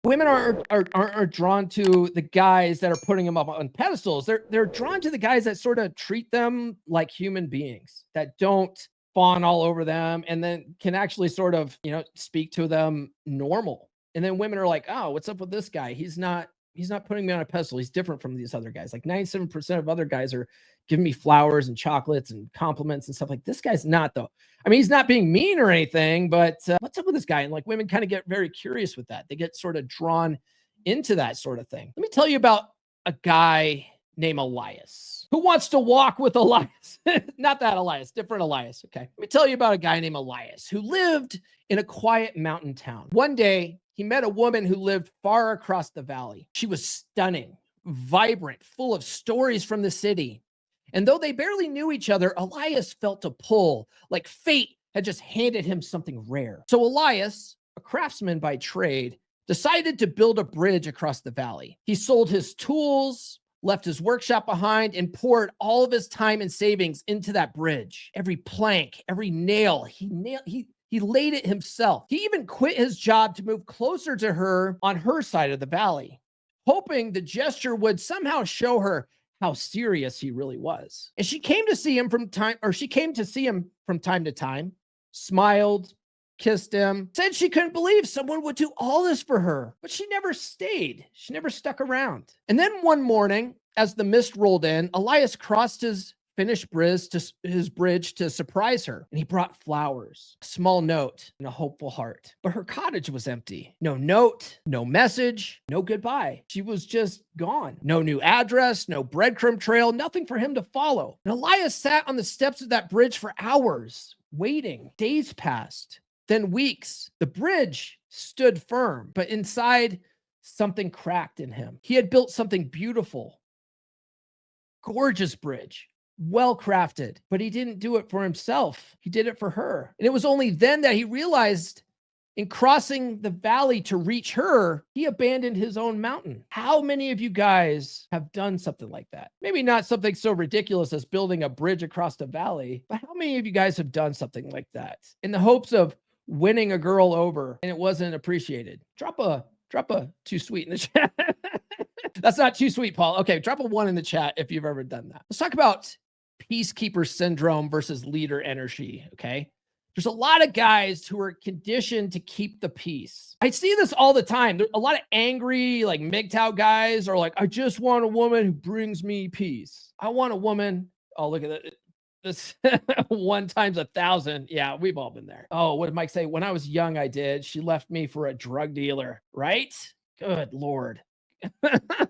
Women aren't drawn to the guys that are putting them up on pedestals. They're drawn to the guys that sort of treat them like human beings, that don't fawn all over them, and then can actually sort of, speak to them normal. And then women are like, "Oh, what's up with this guy? He's not putting me on a pedestal. He's different from these other guys. Like 97% of other guys are giving me flowers and chocolates and compliments and stuff. Like this guy's not though. I mean, he's not being mean or anything, but what's up with this guy?" And like women kind of get very curious with that. They get sort of drawn into that sort of thing. Let me tell you about a guy named Elias. Who wants to walk with Elias? Not that Elias, different Elias. Okay. Let me tell you about a guy named Elias who lived in a quiet mountain town. One day, he met a woman who lived far across the valley. She was stunning, vibrant, full of stories from the city. And though they barely knew each other, Elias felt a pull, like fate had just handed him something rare. So Elias, a craftsman by trade, decided to build a bridge across the valley. He sold his tools, left his workshop behind, and poured all of his time and savings into that bridge. Every plank, every nail, he laid it himself. He even quit his job to move closer to her on her side of the valley, hoping the gesture would somehow show her how serious he really was. And she came to see him from time to time, smiled, kissed him, said she couldn't believe someone would do all this for her, but she never stayed. She never stuck around. And then one morning, as the mist rolled in, Elias crossed his finished bridge to surprise her. And he brought flowers, a small note, and a hopeful heart. But her cottage was empty. No note, no message, no goodbye. She was just gone. No new address, no breadcrumb trail, nothing for him to follow. And Elias sat on the steps of that bridge for hours, waiting. Days passed, then weeks. The bridge stood firm, but inside, something cracked in him. He had built something beautiful, gorgeous bridge, well crafted, but he didn't do it for himself. He did it for her. And it was only then that he realized in crossing the valley to reach her, he abandoned his own mountain. How many of you guys have done something like that? Maybe not something so ridiculous as building a bridge across the valley, but how many of you guys have done something like that in the hopes of winning a girl over and it wasn't appreciated? Drop a too sweet in the chat. That's not too sweet, Paul. Okay, drop a 1 in the chat if you've ever done that. Let's talk about peacekeeper syndrome versus leader energy, okay? There's a lot of guys who are conditioned to keep the peace. I see this all the time. There's a lot of angry, like MGTOW guys are like, I just want a woman who brings me peace. I want a woman. Oh, look at that. This 1 times 1,000. Yeah, we've all been there. Oh, what did Mike say? When I was young, I did. She left me for a drug dealer, right? Good Lord.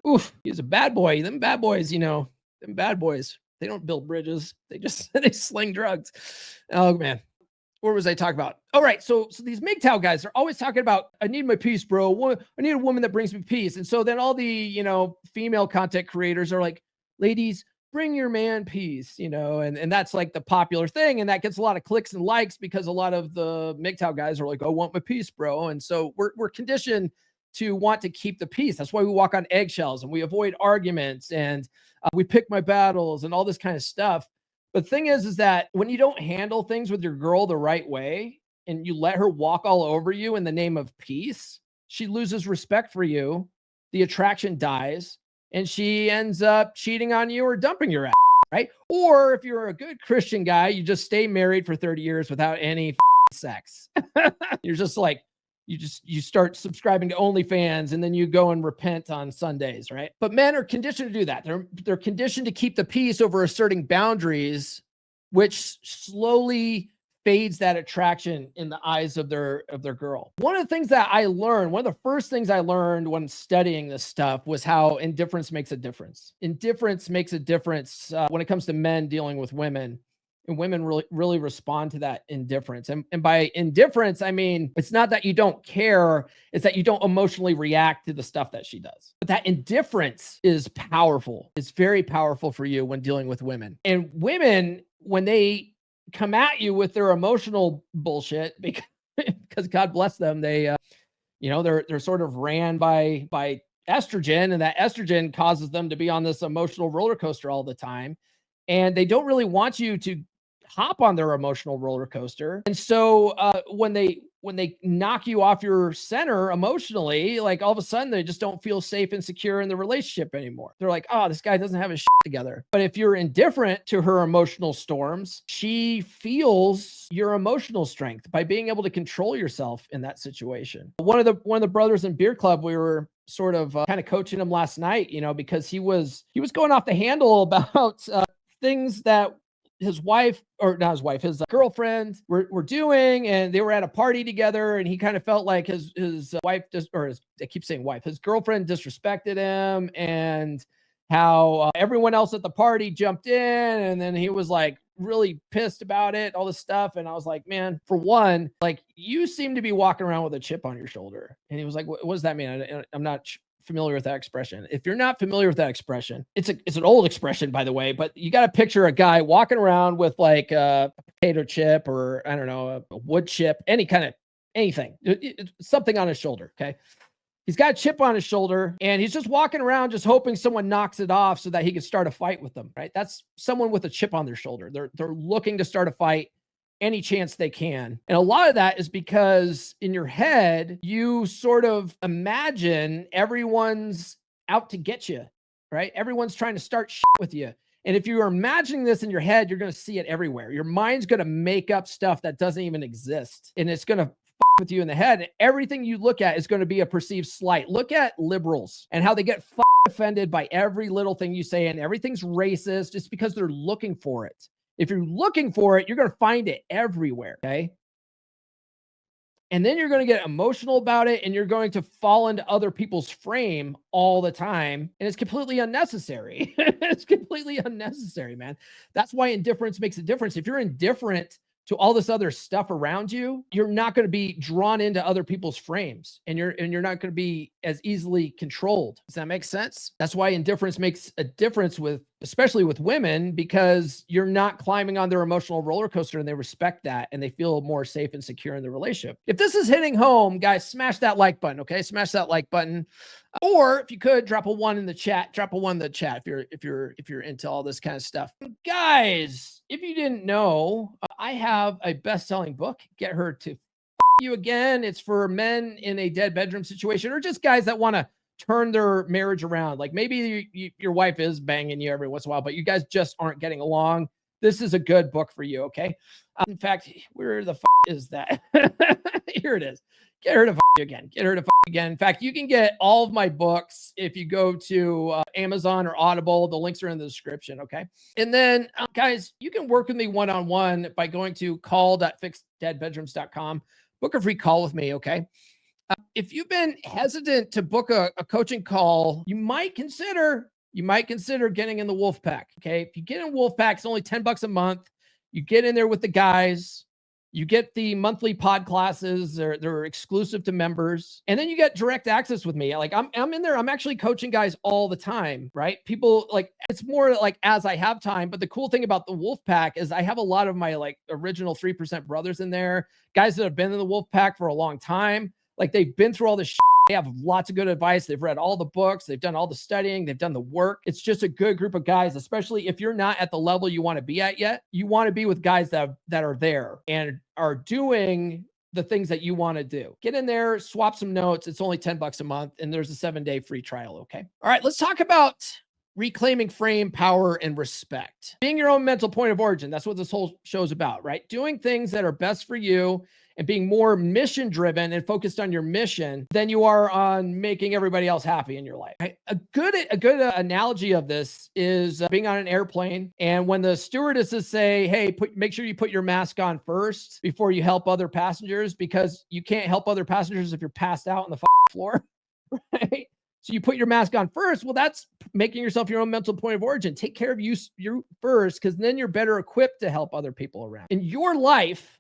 Oof, he's a bad boy. Them bad boys, them bad boys. They don't build bridges. They just they sling drugs. Oh man. What was I talking about? All right. So these MGTOW guys are always talking about, I need my peace, bro. I need a woman that brings me peace. And so then all the, female content creators are like, ladies, bring your man peace, and that's like the popular thing. And that gets a lot of clicks and likes because a lot of the MGTOW guys are like, I want my peace, bro. And so we're conditioned to want to keep the peace. That's why we walk on eggshells and we avoid arguments and we pick my battles and all this kind of stuff. But the thing is that when you don't handle things with your girl the right way and you let her walk all over you in the name of peace, she loses respect for you. The attraction dies and she ends up cheating on you or dumping your ass, right? Or if you're a good Christian guy, you just stay married for 30 years without any sex. You're just like, you start subscribing to OnlyFans and then you go and repent on Sundays, right? But men are conditioned to do that. They're conditioned to keep the peace over asserting boundaries, which slowly fades that attraction in the eyes of their girl. One of the things that I learned, one of the first things I learned when studying this stuff was how indifference makes a difference. Indifference makes a difference when it comes to men dealing with women. And women really respond to that indifference. And by indifference, I mean, it's not that you don't care, it's that you don't emotionally react to the stuff that she does. But that indifference is powerful. It's very powerful for you when dealing with women. And women, when they come at you with their emotional bullshit, because God bless them, they're sort of ran by estrogen, and that estrogen causes them to be on this emotional roller coaster all the time. And they don't really want you to hop on their emotional roller coaster. And so when they knock you off your center emotionally, like all of a sudden they just don't feel safe and secure in the relationship anymore. They're like, oh, this guy doesn't have his shit together. But if you're indifferent to her emotional storms, she feels your emotional strength by being able to control yourself in that situation. One of the brothers in Beer Club, we were sort of kind of coaching him last night, because he was going off the handle about things that his wife, or not his wife, his girlfriend were doing, and they were at a party together, and he kind of felt like his wife I keep saying wife, his girlfriend disrespected him, and how everyone else at the party jumped in, and then he was like really pissed about it, all this stuff. And I was like, man, for one, like, you seem to be walking around with a chip on your shoulder. And he was like, what does that mean? I'm not familiar with that expression. If you're not familiar with that expression, it's an old expression, by the way, but you got to picture a guy walking around with like a potato chip, or I don't know, a wood chip, any kind of anything, something on his shoulder. Okay. He's got a chip on his shoulder, and he's just walking around just hoping someone knocks it off so that he can start a fight with them, right? That's someone with a chip on their shoulder. They're looking to start a fight any chance they can. And a lot of that is because in your head, you sort of imagine everyone's out to get you, right? Everyone's trying to start shit with you. And if you are imagining this in your head, you're going to see it everywhere. Your mind's going to make up stuff that doesn't even exist. And it's going to with you in the head. Everything you look at is going to be a perceived slight. Look at liberals and how they get offended by every little thing you say, and everything's racist just because they're looking for it. If you're looking for it, you're going to find it everywhere. Okay. And then you're going to get emotional about it, and you're going to fall into other people's frame all the time. And it's completely unnecessary. It's completely unnecessary, man. That's why indifference makes a difference. If you're indifferent to all this other stuff around you, you're not going to be drawn into other people's frames, and you're not going to be as easily controlled. Does that make sense? That's why indifference makes a difference especially with women, because you're not climbing on their emotional roller coaster, and they respect that, and they feel more safe and secure in the relationship. If this is hitting home, guys, smash that like button. Okay. Smash that like button. Or if you could, drop a 1 in the chat, if you're into all this kind of stuff. Guys, if you didn't know, I have a best-selling book, Get Her to You Again. It's for men in a dead bedroom situation, or just guys that want to turn their marriage around. Like maybe your wife is banging you every once in a while, but you guys just aren't getting along. This is a good book for you. Okay. In fact, where the is that? Here it is. Get Her to You Again. Get Her to You Again. In fact, you can get all of my books if you go to Amazon or Audible. The links are in the description. Okay. And then, guys, you can work with me one-on-one by going to call.fixdeadbedrooms.com. Book a free call with me. Okay. If you've been hesitant to book a coaching call, you might consider getting in the Wolf Pack. Okay. If you get in Wolf Pack, it's only $10 a month. You get in there with the guys. You get the monthly pod classes. They're exclusive to members. And then you get direct access with me. Like I'm in there. I'm actually coaching guys all the time, right? People, like, it's more like as I have time. But the cool thing about the Wolf Pack is I have a lot of my like original 3% brothers in there, guys that have been in the Wolf Pack for a long time. Like they've been through all this shit. They have lots of good advice. They've read all the books. They've done all the studying. They've done the work. It's just a good group of guys, especially if you're not at the level you want to be at yet. You want to be with guys that are there and are doing the things that you want to do. Get in there, swap some notes. It's only $10 a month, and there's a 7-day free trial. Okay. All right. Let's talk about reclaiming frame, power, and respect. Being your own mental point of origin. That's what this whole show is about, right? Doing things that are best for you and being more mission driven and focused on your mission than you are on making everybody else happy in your life. Right? A good analogy of this is being on an airplane, and when the stewardesses say, hey, make sure you put your mask on first before you help other passengers, because you can't help other passengers if you're passed out on the floor, right? So you put your mask on first. Well, that's making yourself your own mental point of origin. Take care of you first, because then you're better equipped to help other people around. In your life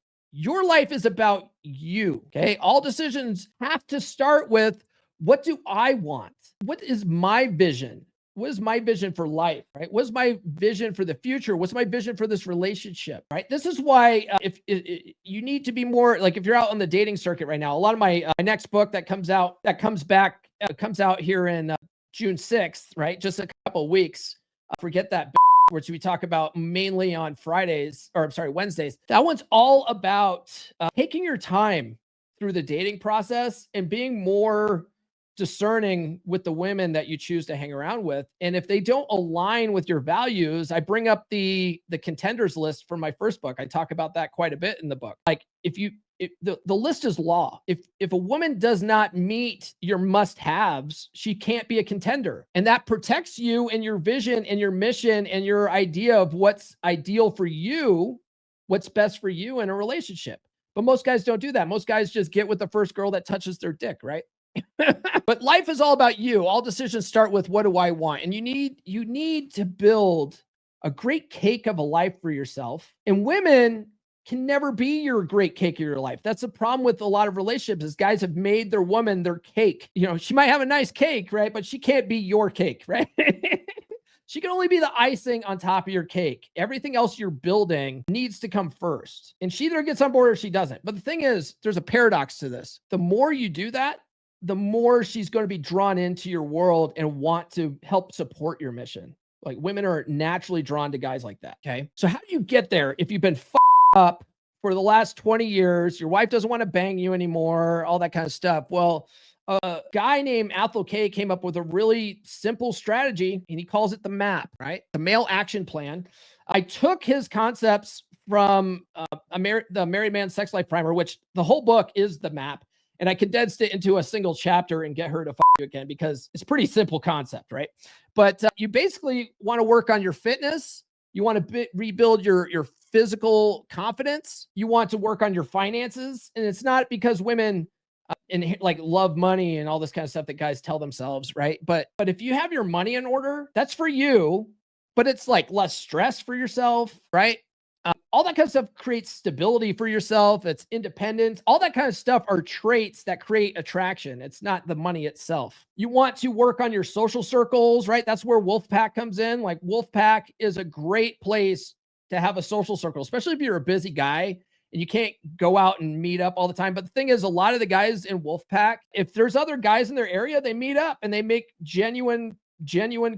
is about you. Okay. All decisions have to start with, what do I want? What is my vision? What is my vision for life? Right? What's my vision for the future? What's my vision for this relationship? Right? This is why if you need to be more like, if you're out on the dating circuit right now, a lot of my next book that comes out here in June 6th, right? Just a couple of weeks. Forget that which we talk about mainly on Wednesdays. That one's all about taking your time through the dating process and being more discerning with the women that you choose to hang around with. And if they don't align with your values, I bring up the contenders list from my first book. I talk about that quite a bit in the book. Like the list is law. If a woman does not meet your must-haves, she can't be a contender. And that protects you and your vision and your mission and your idea of what's ideal for you, what's best for you in a relationship. But most guys don't do that. Most guys just get with the first girl that touches their dick, right? But life is all about you. All decisions start with, what do I want? And you need to build a great cake of a life for yourself. And women can never be your great cake of your life. That's the problem with a lot of relationships, is guys have made their woman their cake. You know, she might have a nice cake, right? But she can't be your cake, right? She can only be the icing on top of your cake. Everything else you're building needs to come first. And she either gets on board or she doesn't. But the thing is, there's a paradox to this. The more you do that, the more she's going to be drawn into your world and want to help support your mission. Like, women are naturally drawn to guys like that. Okay. So how do you get there if you've been up for the last 20 years, your wife doesn't want to bang you anymore, all that kind of stuff? Well, a guy named Athol Kay came up with a really simple strategy, and he calls it the MAP, right? The male action plan. I took his concepts from the Married Man Sex Life Primer, which the whole book is the MAP. And I condensed it into a single chapter and get her to you again, because it's a pretty simple concept, right? But you basically want to work on your fitness. You want to rebuild your physical confidence. You want to work on your finances. And it's not because women love money and all this kind of stuff that guys tell themselves, right? But if you have your money in order, that's for you, but it's like less stress for yourself, right? All that kind of stuff creates stability for yourself. It's independence. All that kind of stuff are traits that create attraction. It's not the money itself. You want to work on your social circles, right? That's where Wolfpack comes in. Like, Wolfpack is a great place to have a social circle, especially if you're a busy guy and you can't go out and meet up all the time. But the thing is, a lot of the guys in Wolfpack, if there's other guys in their area, they meet up and they make genuine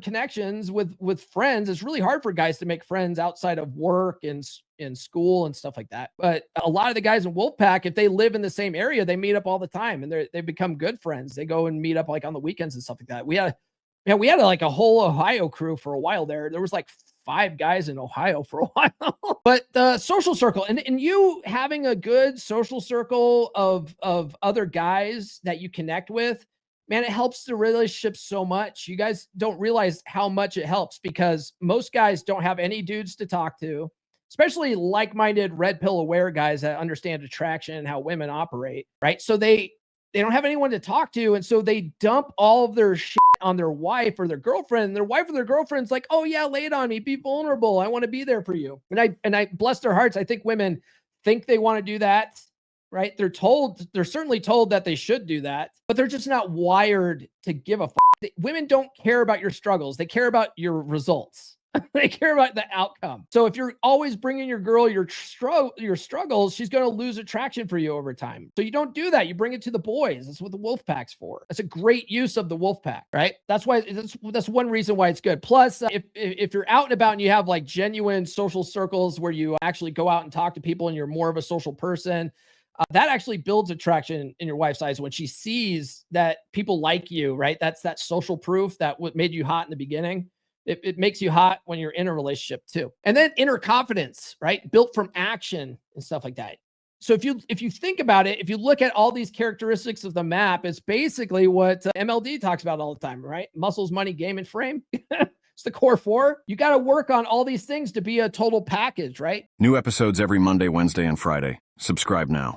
connections with friends. It's really hard for guys to make friends outside of work and in school and stuff like that. But a lot of the guys in Wolfpack, if they live in the same area, they meet up all the time and they become good friends. They go and meet up like on the weekends and stuff like that. We had like a whole Ohio crew for a while there. There was like 5 guys in Ohio for a while. But the social circle and you having a good social circle of other guys that you connect with, man, it helps the relationship so much. You guys don't realize how much it helps, because most guys don't have any dudes to talk to, especially like-minded, red pill aware guys that understand attraction and how women operate, right? So they don't have anyone to talk to. And so they dump all of their shit on their wife or their girlfriend. And their wife or their girlfriend's like, oh yeah, lay it on me. Be vulnerable. I want to be there for you. And I bless their hearts. I think women think they want to do that, right? They're certainly told that they should do that, but they're just not wired to give a fuck. Women don't care about your struggles. They care about your results. They care about the outcome. So if you're always bringing your girl your struggles, she's going to lose attraction for you over time. So you don't do that. You bring it to the boys. That's what the Wolfpack's for. That's a great use of the Wolfpack, right? That's why that's one reason why it's good. Plus, if you're out and about and you have like genuine social circles where you actually go out and talk to people and you're more of a social person, that actually builds attraction in your wife's eyes when she sees that people like you, right? That's that social proof that what made you hot in the beginning. It makes you hot when you're in a relationship too. And then inner confidence, right? Built from action and stuff like that. So if you think about it, if you look at all these characteristics of the MAP, it's basically what MLD talks about all the time, right? Muscles, money, game, and frame. It's the core 4. You got to work on all these things to be a total package, right? New episodes every Monday, Wednesday, and Friday. Subscribe now.